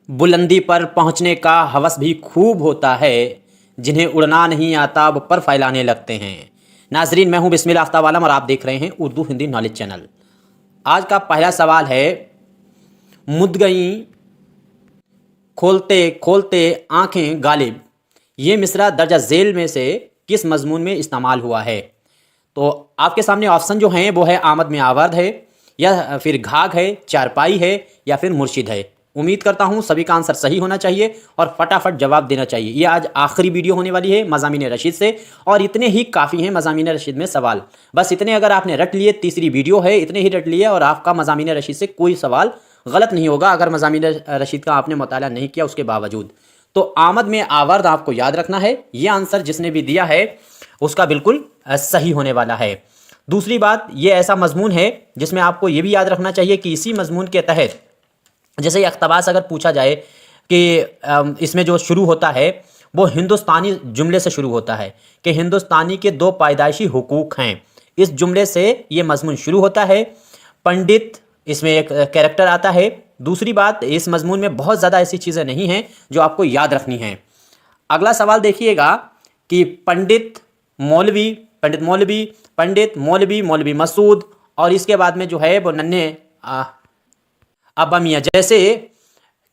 बुलंदी पर पहुंचने का हवस भी खूब होता है, जिन्हें उड़ना नहीं आता वो पर फैलाने लगते हैं। नाजरीन, मैं हूं बिस्मिल आफ्ताब आलम और आप देख रहे हैं उर्दू हिंदी नॉलेज चैनल। आज का पहला सवाल है, मुद्दगई खोलते खोलते आंखें गालिब, ये मिसरा दर्जा झेल में से किस मजमून में इस्तेमाल हुआ है? तो आपके सामने ऑप्शन जो हैं वो है आमद में आवर्द है, या फिर घाघ है, चारपाई है, या फिर मुर्शिद है। उम्मीद करता हूं सभी का आंसर सही होना चाहिए और फटाफट जवाब देना चाहिए। ये आज आखिरी वीडियो होने वाली है मज़ामीन रशीद से, और इतने ही काफ़ी हैं मज़ामीन रशीद में सवाल। बस इतने अगर आपने रट लिए, तीसरी वीडियो है, इतने ही रट लिए और आपका मज़ामीन रशीद से कोई सवाल गलत नहीं होगा अगर मज़ामीन रशीद का आपने मुताला नहीं किया उसके बावजूद। तो आमद में आवर्द आपको याद रखना है, ये आंसर जिसने भी दिया है उसका बिल्कुल सही होने वाला है। दूसरी बात, ये ऐसा मजमून है जिसमें आपको ये भी याद रखना चाहिए कि इसी मजमून के तहत जैसे इक़्तिबास अगर पूछा जाए कि इसमें जो शुरू होता है वो हिंदुस्तानी जुमले से शुरू होता है कि हिंदुस्तानी के दो पैदाइशी हुकूक हैं, इस जुमले से ये मजमून शुरू होता है। पंडित इसमें एक कैरेक्टर आता है। दूसरी बात, इस मजमून में बहुत ज़्यादा ऐसी चीज़ें नहीं हैं जो आपको याद रखनी हैं। अगला सवाल देखिएगा कि पंडित मौलवी, पंडित मौलवी, पंडित मौलवी, मौलवी मसूद, और इसके बाद में जो है वो नन्हे अब्बा मियाँ जैसे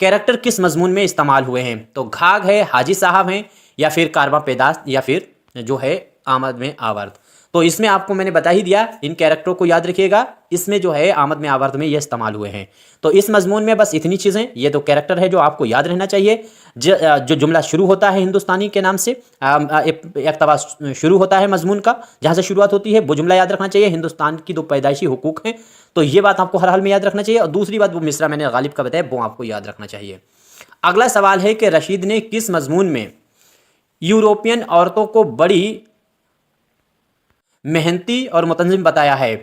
कैरेक्टर किस मजमून में इस्तेमाल हुए हैं? तो घाघ है, हाजी साहब हैं, या फिर कारवा पेदाश, या फिर जो है आमद में आवर्द। तो इसमें आपको मैंने बता ही दिया, इन कैरेक्टरों को याद रखिएगा। इसमें जो है आमद में आवर्द में ये इस्तेमाल हुए हैं। तो इस मजमून में बस इतनी चीज़ें, ये तो कैरेक्टर है जो आपको याद रहना चाहिए। जो जुमला शुरू होता है हिंदुस्तानी के नाम से, इक़्तिबास शुरू होता है मजमून का, जहाँ से शुरुआत होती है वो जुमला याद रखना चाहिए। हिंदुस्तान की दो पैदाइशी हुकूक हैं, तो ये बात आपको हर हाल में याद रखना चाहिए। और दूसरी बात, वो मिसरा मैंने गालिब का बताया वो आपको याद रखना चाहिए। अगला सवाल है कि रशीद ने किस मजमून में यूरोपियन औरतों को बड़ी मेहनती और मुतज़्ज़िम बताया है?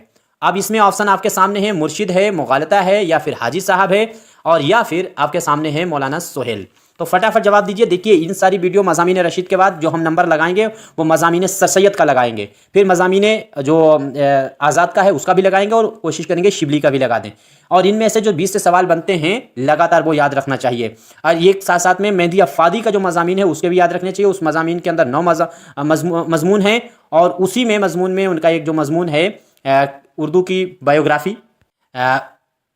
अब इसमें ऑप्शन आपके सामने है, मुर्शिद है, मुगालता है, या फिर हाजी साहब है, और या फिर आपके सामने है मौलाना सोहेल। तो फटाफट जवाब दीजिए। देखिए, इन सारी वीडियो मज़ामीन रशीद के बाद जो हम नंबर लगाएंगे वो मज़ामीन सर सैयद का लगाएंगे, फिर मज़ामीन जो आज़ाद का है उसका भी लगाएंगे, और कोशिश करेंगे शिबली का भी लगा दें। और इनमें से जो 20 से सवाल बनते हैं लगातार वो याद रखना चाहिए। और एक साथ साथ में मेहदी अफ़ादी का जो मज़ामीन है उसके भी याद रखने चाहिए। उस मज़ामीन के अंदर 9 मज़मून हैं, और उसी में मज़मून में उनका एक जो मज़मून है उर्दू की बायोग्राफ़ी,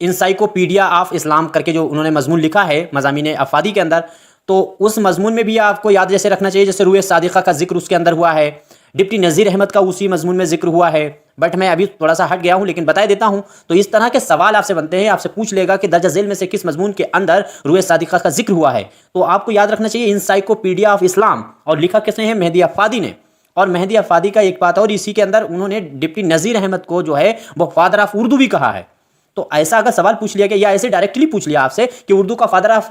इंसाइक्लोपीडिया ऑफ इस्लाम करके जो उन्होंने मजमून लिखा है मज़ामीन अफ़ादी के अंदर, तो उस मजमून में भी आपको याद जैसे रखना चाहिए। जैसे रूए सादिक़ा का जिक्र उसके अंदर हुआ है, डिप्टी नज़ीर अहमद का उसी मजमून में जिक्र हुआ है। बट मैं अभी थोड़ा सा हट गया हूँ, लेकिन बता देता हूँ। तो इस तरह के सवाल आपसे बनते हैं, आपसे पूछ लेगा कि दर्जा झेल में से किस मजमून के अंदर रूए सादिक़ा का जिक्र हुआ है, तो आपको याद रखना चाहिए इंसाइक्लोपीडिया ऑफ इस्लाम। और लिखा किसने है? मेहदी अफ़ादी ने। और मेहदी अफ़ादी का एक बात और, इसी के अंदर उन्होंने डिप्टी नज़ीर अहमद को जो है वो फादर ऑफ उर्दू भी कहा है। तो ऐसा अगर सवाल पूछ लिया गया, या ऐसे डायरेक्टली पूछ लिया आपसे कि उर्दू का फादर ऑफ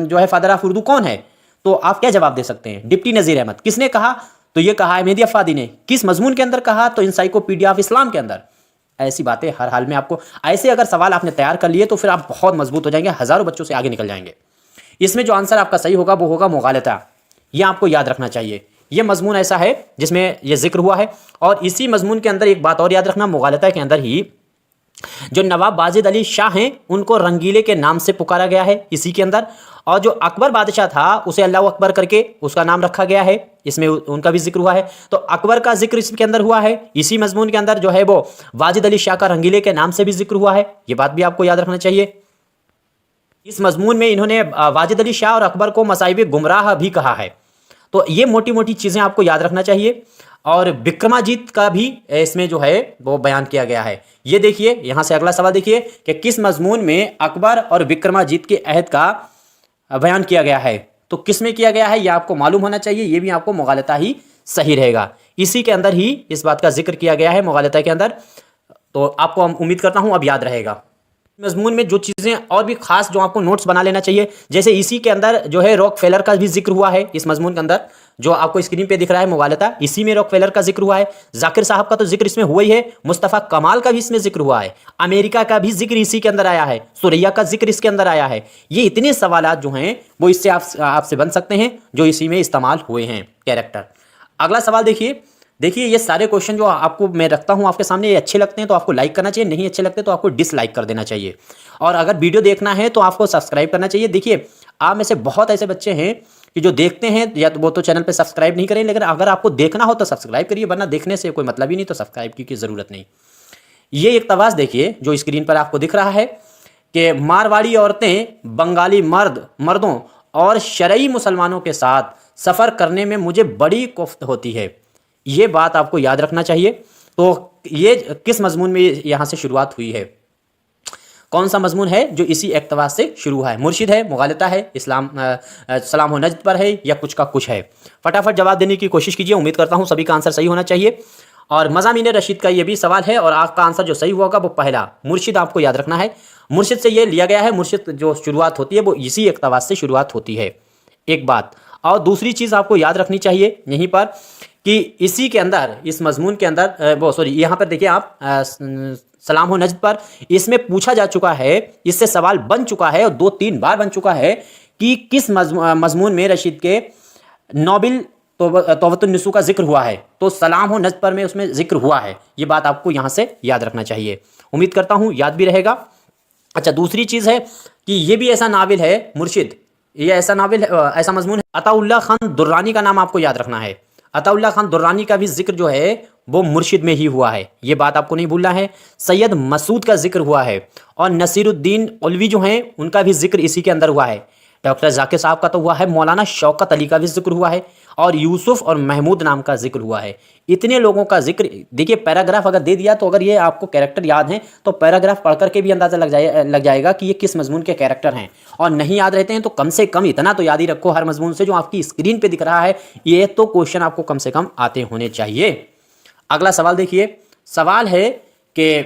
जो है फादर ऑफ उर्दू कौन है, तो आप क्या जवाब दे सकते हैं? डिप्टी नज़ीर अहमद। किसने कहा? तो ये कहा है मेहदी अफ़ादी ने। किस मजमून के अंदर कहा? तो इंसाइक्लोपीडिया ऑफ इस्लाम के अंदर। ऐसी बातें हर हाल में आपको, ऐसे अगर सवाल आपने तैयार कर लिए तो फिर आप बहुत मजबूत हो जाएंगे, हज़ारों बच्चों से आगे निकल जाएंगे। इसमें जो आंसर आपका सही होगा वो होगा मुगालता। यह आपको याद रखना चाहिए। यह मजमून ऐसा है जिसमें यह जिक्र हुआ है। और इसी मजमून के अंदर एक बात और याद रखना, मुगालता के अंदर ही जो नवाब वाजिद अली शाह हैं उनको रंगीले के नाम से पुकारा गया है इसी के अंदर। और जो अकबर बादशाह था उसे अल्लाह अकबर करके उसका नाम रखा गया है, इसमें उनका भी जिक्र हुआ है। तो अकबर का जिक्र इसके अंदर हुआ है। इसी मजमून के अंदर जो है वो वाजिद अली शाह का रंगीले के नाम से भी जिक्र हुआ है। ये बात भी आपको याद रखना चाहिए। इस मजमून में इन्होंने वाजिद अली शाह और अकबर को मसाइब गुमराह भी कहा है। तो ये मोटी मोटी चीज़ें आपको याद रखना चाहिए। और विक्रमाजीत का भी इसमें जो है वो बयान किया गया है। ये देखिए, यहाँ से अगला सवाल देखिए कि किस मजमून में अकबर और विक्रमाजीत के अहद का बयान किया गया है? तो किस में किया गया है ये आपको मालूम होना चाहिए। ये भी आपको मुगालता ही सही रहेगा। इसी के अंदर ही इस बात का जिक्र किया गया है मुगालता के अंदर। तो आपको उम्मीद करता हूँ अब याद रहेगा। मजमून में जो चीज़ें और भी खास जो आपको नोट्स बना लेना चाहिए, जैसे इसी के अंदर जो है रॉकफेलर का भी जिक्र हुआ है। इस मजमून के अंदर जो आपको स्क्रीन पे दिख रहा है मुगालता, इसी में रॉकफेलर का जिक्र हुआ है। जाकिर साहब का तो जिक्र इसमें हुआ ही है। मुस्तफ़ा कमाल का भी इसमें जिक्र हुआ है। अमेरिका का भी जिक्र इसी के अंदर आया है। सुरैया का जिक्र इसके अंदर आया है। ये इतने सवालात जो हैं वो इससे आपसे बन सकते हैं जो इसी में इस्तेमाल हुए हैं कैरेक्टर। अगला सवाल देखिए ये सारे क्वेश्चन जो आपको मैं रखता हूँ आपके सामने, ये अच्छे लगते हैं तो आपको लाइक करना चाहिए, नहीं अच्छे लगते तो आपको डिसलाइक कर देना चाहिए। और अगर वीडियो देखना है तो आपको सब्सक्राइब करना चाहिए। देखिए आप में से बहुत ऐसे बच्चे हैं कि जो देखते हैं या तो वो तो चैनल पे सब्सक्राइब नहीं करें, लेकिन अगर आपको देखना हो तो सब्सक्राइब करिए, वरना देखने से कोई मतलब ही नहीं, तो सब्सक्राइब की ज़रूरत नहीं। ये इक़्तिबास देखिए जो स्क्रीन पर आपको दिख रहा है कि मारवाड़ी औरतें बंगाली मर्दों और शरई मुसलमानों के साथ सफ़र करने में मुझे बड़ी कोफ्त होती है। ये बात आपको याद रखना चाहिए। तो ये किस मजमून में यहाँ से शुरुआत हुई है, कौन सा मजमून है जो इसी इक़्तिबास से शुरू हुआ है? मुर्शिद है, मुगालता है, इस्लाम सलाम नजद पर है, या कुछ का कुछ है? फटाफट जवाब देने की कोशिश कीजिए। उम्मीद करता हूँ सभी का आंसर सही होना चाहिए। और मज़ामीन रशीद का ये भी सवाल है और आपका आंसर जो सही होगा वो पहला मुर्शिद आपको याद रखना है। मुर्शिद से ये लिया गया है, मुर्शिद जो शुरुआत होती है वो इसी इक़्तिबास से शुरुआत होती है, एक बात। और दूसरी चीज़ आपको याद रखनी चाहिए यहीं पर कि इसी के अंदर, इस मजमून के अंदर यहाँ पर देखिए आप सलाम हो नजद पर, इसमें पूछा जा चुका है, इससे सवाल बन चुका है और 2-3 बार बन चुका है कि किस मजमून में रशीद के नोबिल तौबतुन निसू का जिक्र हुआ है। तो सलाम हो नजद पर में उसमें जिक्र हुआ है। ये बात आपको यहाँ से याद रखना चाहिए। उम्मीद करता हूँ याद भी रहेगा। अच्छा, दूसरी चीज़ है कि ये भी ऐसा नाविल है मुर्शिद, ये ऐसा नाविल ऐसा मजमून है। अताउल्लाह खान दुर्रानी का नाम आपको याद रखना है। अताउल्लाह खान दुर्रानी का भी जिक्र जो है वो मुर्शिद में ही हुआ है, ये बात आपको नहीं भूलना है। सैयद मसूद का जिक्र हुआ है और नसीरुद्दीन उलवी जो हैं उनका भी जिक्र इसी के अंदर हुआ है। डॉक्टर जाकिर साहब का तो हुआ है, मौलाना शौकत अली का भी जिक्र हुआ है और यूसुफ और महमूद नाम का जिक्र हुआ है। इतने लोगों का जिक्र, देखिए पैराग्राफ अगर दे दिया तो अगर ये आपको कैरेक्टर याद हैं तो पैराग्राफ पढ़ करके भी अंदाज़ा लग जाएगा कि ये किस मजमून के कैरेक्टर हैं। और नहीं याद रहते हैं तो कम से कम इतना तो याद ही रखो हर मजमून से जो आपकी स्क्रीन पर दिख रहा है, ये तो क्वेश्चन आपको कम से कम आते होने चाहिए। अगला सवाल देखिए, सवाल है कि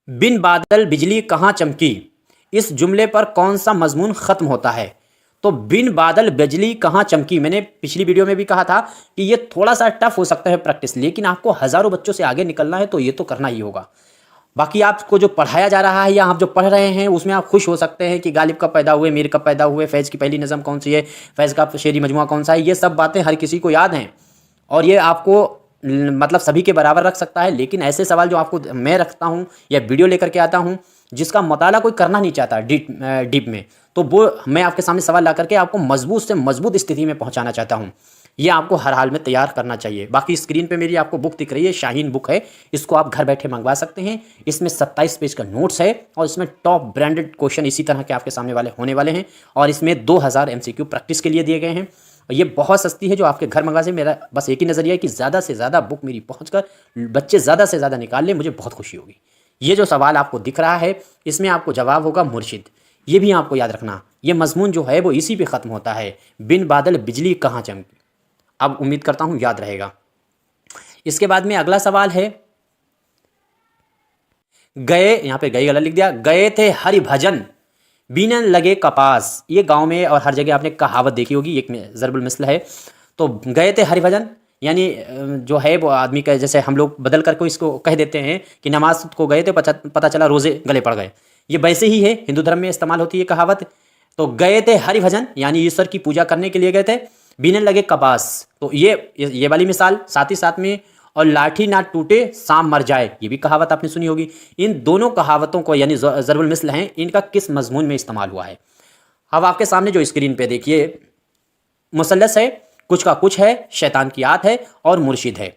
बिन बादल बिजली कहाँ चमकी, इस जुमले पर कौन सा मजमून ख़त्म होता है? तो बिन बादल बिजली कहाँ चमकी, मैंने पिछली वीडियो में भी कहा था कि ये थोड़ा सा टफ हो सकता है प्रैक्टिस, लेकिन आपको हज़ारों बच्चों से आगे निकलना है तो ये तो करना ही होगा। बाकी आपको जो पढ़ाया जा रहा है या आप जो पढ़ रहे हैं उसमें आप खुश हो सकते हैं कि गालिब कब पैदा हुए, मीर कब पैदा हुए, फैज़ की पहली नज़म कौन सी है, फैज़ का शेरी मजमुआ कौन सा है, ये सब बातें हर किसी को याद हैं और ये आपको मतलब सभी के बराबर रख सकता है। लेकिन ऐसे सवाल जो आपको मैं रखता हूँ या वीडियो लेकर के आता हूँ जिसका मुताला कोई करना नहीं चाहता डीप में, तो वो मैं आपके सामने सवाल ला करके आपको मजबूत से मजबूत स्थिति में पहुँचाना चाहता हूँ। ये आपको हर हाल में तैयार करना चाहिए। बाकी स्क्रीन पे मेरी आपको बुक दिख रही है, शाहीन बुक है, इसको आप घर बैठे मंगवा सकते हैं। इसमें 27 पेज का नोट्स है और इसमें टॉप ब्रांडेड क्वेश्चन इसी तरह के आपके सामने वाले होने वाले हैं और इसमें 2000 MCQ प्रैक्टिस के लिए दिए गए हैं। और ये बहुत सस्ती है जो आपके घर मंगवा से। मेरा बस एक ही नज़रिया है कि ज़्यादा से ज़्यादा बुक मेरी पहुँच बच्चे ज़्यादा से ज़्यादा निकाल लें, मुझे बहुत खुशी होगी। ये जो सवाल आपको दिख रहा है इसमें आपको जवाब होगा मुर्शिद। ये भी आपको याद रखना, ये मजमून जो है वो इसी पे ख़त्म होता है, बिन बादल बिजली कहाँ चमकी। अब उम्मीद करता हूँ याद रहेगा। इसके बाद में अगला सवाल है, यहाँ पे गए गलत लिख दिया, गए थे हरि भजन बीनन लगे कपास। ये गांव में और हर जगह आपने कहावत देखी होगी, एक ज़रबुल मिसल है। तो गए थे हरि भजन यानी जो है वो आदमी का, जैसे हम लोग बदल कर को इसको कह देते हैं कि नमाज को गए थे पता चला रोज़े गले पड़ गए, ये वैसे ही है, हिंदू धर्म में इस्तेमाल होती है कहावत। तो गए थे हरि भजन यानी ईश्वर की पूजा करने के लिए गए थे, बीनन लगे कपास, तो ये वाली मिसाल साथ ही साथ में, और लाठी ना टूटे सांप मर जाए, ये भी कहावत आपने सुनी होगी। इन दोनों कहावतों को यानी ज़रबुल मिसल हैं, इनका किस मजमून में इस्तेमाल हुआ है? अब आपके सामने जो स्क्रीन पे देखिए मुसल्लस है, कुछ का कुछ है, शैतान की आत है और मुर्शिद है।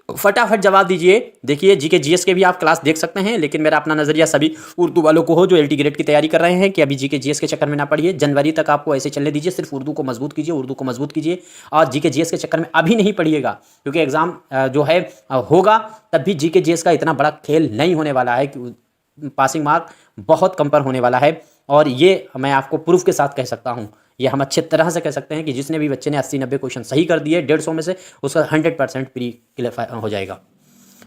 फटाफट जवाब दीजिए। देखिए जीके जीएस के भी आप क्लास देख सकते हैं, लेकिन मेरा अपना नज़रिया सभी उर्दू वालों को हो जो LT ग्रेड की तैयारी कर रहे हैं कि अभी जीके जीएस के चक्कर में ना पड़िए। जनवरी तक आपको ऐसे चलने दीजिए, सिर्फ उर्दू को मजबूत कीजिए, उर्दू को मजबूत कीजिए और जीके जीएस के चक्कर में अभी नहीं पड़िएगा, क्योंकि एग्ज़ाम जो है होगा तब भी जीके जीएस का इतना बड़ा खेल नहीं होने वाला है कि पासिंग मार्क बहुत कम पर होने वाला है। और ये मैं आपको प्रूफ के साथ कह सकता हूँ, ये हम अच्छे तरह से कह सकते हैं कि जिसने भी बच्चे ने 80-90 क्वेश्चन सही कर दिए 150 में से, उसका 100% प्री क्लियर हो जाएगा।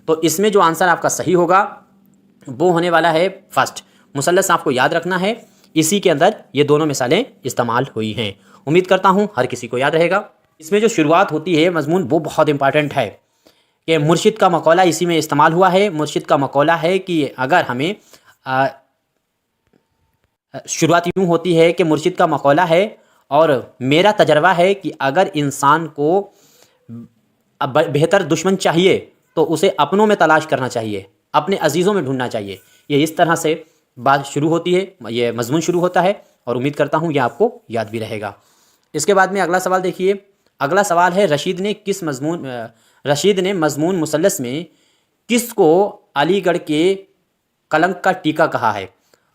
तो इसमें जो आंसर आपका सही होगा वो होने वाला है फर्स्ट। मुसल्लस आपको याद रखना है, इसी के अंदर ये दोनों मिसालें इस्तेमाल हुई हैं। उम्मीद करता हूँ हर किसी को याद रहेगा। इसमें जो शुरुआत होती है मजमून वो बहुत इंपॉर्टेंट है कि मुर्शिद का मकौला इसी में इस्तेमाल हुआ है। मुर्शिद का मकौला है कि अगर हमें शुरुआत यूँ होती है कि मुर्शिद का मकौला है और मेरा तजर्बा है कि अगर इंसान को बेहतर दुश्मन चाहिए तो उसे अपनों में तलाश करना चाहिए, अपने अजीज़ों में ढूंढना चाहिए। ये इस तरह से बात शुरू होती है, ये मजमून शुरू होता है, और उम्मीद करता हूँ ये आपको याद भी रहेगा। इसके बाद में अगला सवाल देखिए। अगला सवाल है, रशीद ने मजमून मुसल्लस में किसको अलीगढ़ के कलंक का टीका कहा है?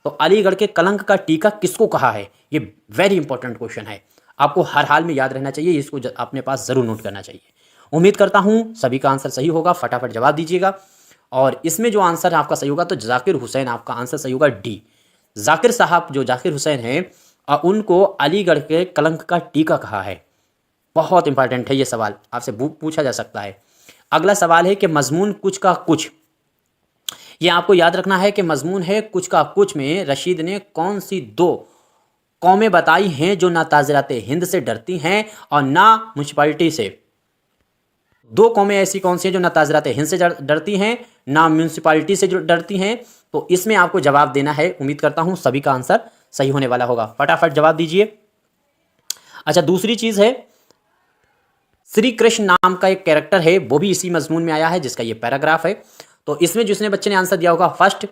तो अलीगढ़ के कलंक का टीका किसको कहा है? ये वेरी इंपॉर्टेंट क्वेश्चन है, आपको हर हाल में याद रहना चाहिए, इसको अपने पास ज़रूर नोट करना चाहिए। उम्मीद करता हूँ सभी का आंसर सही होगा, फटाफट जवाब दीजिएगा। और इसमें जो आंसर आपका सही होगा, तो जाकिर हुसैन आपका आंसर सही होगा, डी। जाकिर साहब, जो जाकिर हुसैन हैं, उनको अलीगढ़ के कलंक का टीका कहा है। बहुत इंपॉर्टेंट है ये सवाल, आपसे पूछा जा सकता है। अगला सवाल है कि मजमून कुछ का कुछ, ये आपको याद रखना है कि मजमून है कुछ का कुछ में रशीद ने कौन सी 2 कौमें बताई हैं जो ना ताज़रात हिंद से डरती हैं और ना म्यूनसिपालिटी से। 2 कौमें ऐसी कौन सी हैं जो ना ताज़रात हिंद से डरती हैं, ना म्यूनसिपालिटी से जो डरती हैं? तो इसमें आपको जवाब देना है। उम्मीद करता हूं सभी का आंसर सही होने वाला होगा, फटाफट जवाब दीजिए। अच्छा, दूसरी चीज़ है, श्री कृष्ण नाम का एक कैरेक्टर है, वो भी इसी मजमून में आया है, जिसका ये पैराग्राफ है। तो इसमें जिसने बच्चे ने आंसर दिया होगा फर्स्ट,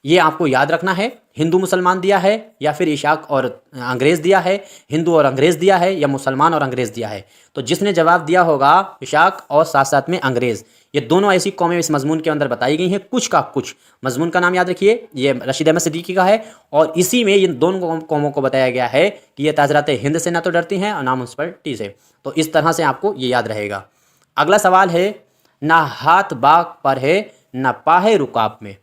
ये आपको याद रखना है, हिंदू मुसलमान दिया है या फिर इशाक और अंग्रेज़ दिया है, हिंदू और अंग्रेज़ दिया है या मुसलमान और अंग्रेज़ दिया है। तो जिसने जवाब दिया होगा इशाक और साथ साथ में अंग्रेज़, ये दोनों ऐसी कौमें इस मजमून के अंदर बताई गई हैं। कुछ का कुछ मजमून का नाम याद रखिए, ये रशीद अहमद सिद्दीकी का है, और इसी में इन दोनों कौमों को बताया गया है कि ये ताज़रात हिंद से ना तो डरती हैं और ना म्यूनसिपलिटी से। तो इस तरह से आपको ये याद रहेगा। अगला सवाल है, ना हाथ बाग पर है ना पाहे रुकाब में।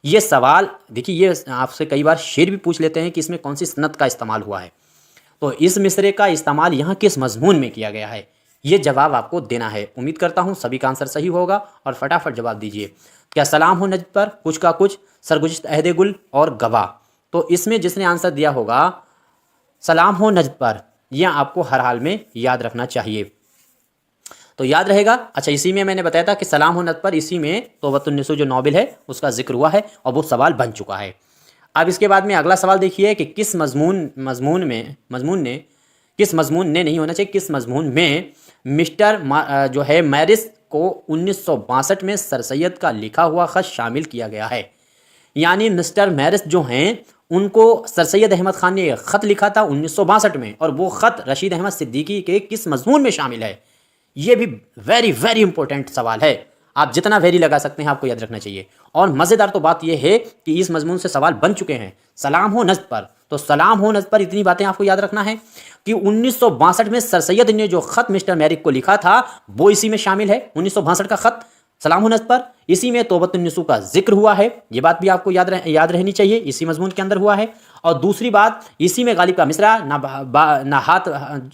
ये सवाल देखिए, ये आपसे कई बार शेर भी पूछ लेते हैं कि इसमें कौन सी सनत का इस्तेमाल हुआ है। तो इस मिसरे का इस्तेमाल यहाँ किस मजमून में किया गया है, ये जवाब आपको देना है। उम्मीद करता हूँ सभी का आंसर सही होगा, और फटाफट जवाब दीजिए। क्या सलाम हो नजद पर, कुछ का कुछ, सरगुज़िश्त अहद गुल और गवाह? तो इसमें जिसने आंसर दिया होगा सलाम हो नजद पर, यह आपको हर हाल में याद रखना चाहिए, तो याद रहेगा। अच्छा, इसी में मैंने बताया था कि सलाम हो नजद पर, इसी में तौबतुन निसू जो नॉवेल है उसका जिक्र हुआ है और वो सवाल बन चुका है। अब इसके बाद में अगला सवाल देखिए कि किस मजमून में मिस्टर जो है मैरिस को 1962 में सर सैयद का लिखा हुआ ख़त शामिल किया गया है। यानी मिस्टर मैरिस जो हैं, उनको सर सैयद अहमद ख़ान ने ख़त लिखा था 1962 में, और वो ख़त रशीद अहमद सिद्दीकी के किस मजमून में शामिल है? ये भी वेरी वेरी इंपॉर्टेंट सवाल है, आप जितना वेरी लगा सकते हैं आपको याद रखना चाहिए। और मज़ेदार तो बात यह है कि इस मजमून से सवाल बन चुके हैं। सलाम हो नज़्द पर, तो सलाम हो नज़्द पर इतनी बातें आपको याद रखना है कि 1962 में सर सैयद ने जो ख़त मिस्टर मैरिक को लिखा था वो इसी में शामिल है। 1962 का ख़त सलाम हो नज़्द पर, इसी में तौबतुन निसू का जिक्र हुआ है, ये बात भी आपको याद रहनी चाहिए, इसी मजमून के अंदर हुआ है। और दूसरी बात, इसी में गालिब का मिसरा ना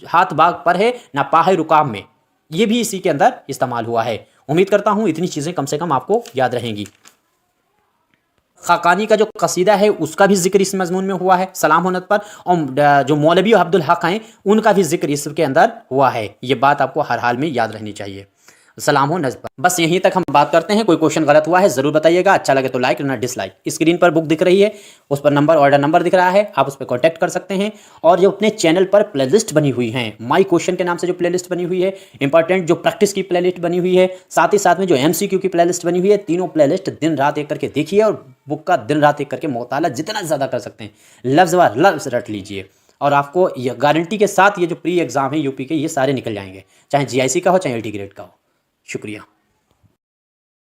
हाथ बाग पर है ना पाहे रुकाब में, ये भी इसी के अंदर इस्तेमाल हुआ है। उम्मीद करता हूँ इतनी चीज़ें कम से कम आपको याद रहेंगी। खाकानी का जो कसीदा है उसका भी जिक्र इस मजमून में हुआ है, सलाम हो नज़्द पर, और जो मौलवी अब्दुल हक हैं उनका भी जिक्र इसके अंदर हुआ है। ये बात आपको हर हाल में याद रहनी चाहिए, सलाम हो नज़्द पर। बस यहीं तक हम बात करते हैं। कोई क्वेश्चन गलत हुआ है ज़रूर बताइएगा, अच्छा लगे तो लाइक ना डिसलाइक। स्क्रीन पर बुक दिख रही है, उस पर ऑर्डर नंबर दिख रहा है, आप उस पर कॉन्टैक्ट कर सकते हैं। और जो अपने चैनल पर प्लेलिस्ट बनी हुई हैं, माई क्वेश्चन के नाम से जो प्लेलिस्ट बनी हुई है, इंपॉर्टेंट जो प्रैक्टिस की प्लेलिस्ट बनी हुई है, साथ ही साथ में जो MCQ की प्लेलिस्ट बनी हुई है, तीनों प्लेलिस्ट दिन रात एक करके देखिए, और बुक का दिन रात एक करके मुताला जितना ज़्यादा कर सकते हैं लफ्ज़ व लफ्ज़ रट लीजिए, और आपको ये गारंटी के साथ ये जो प्री एग्ज़ाम है यूपी के, ये सारे निकल जाएंगे, चाहे GIC का हो चाहे LT ग्रेड का हो। शुक्रिया।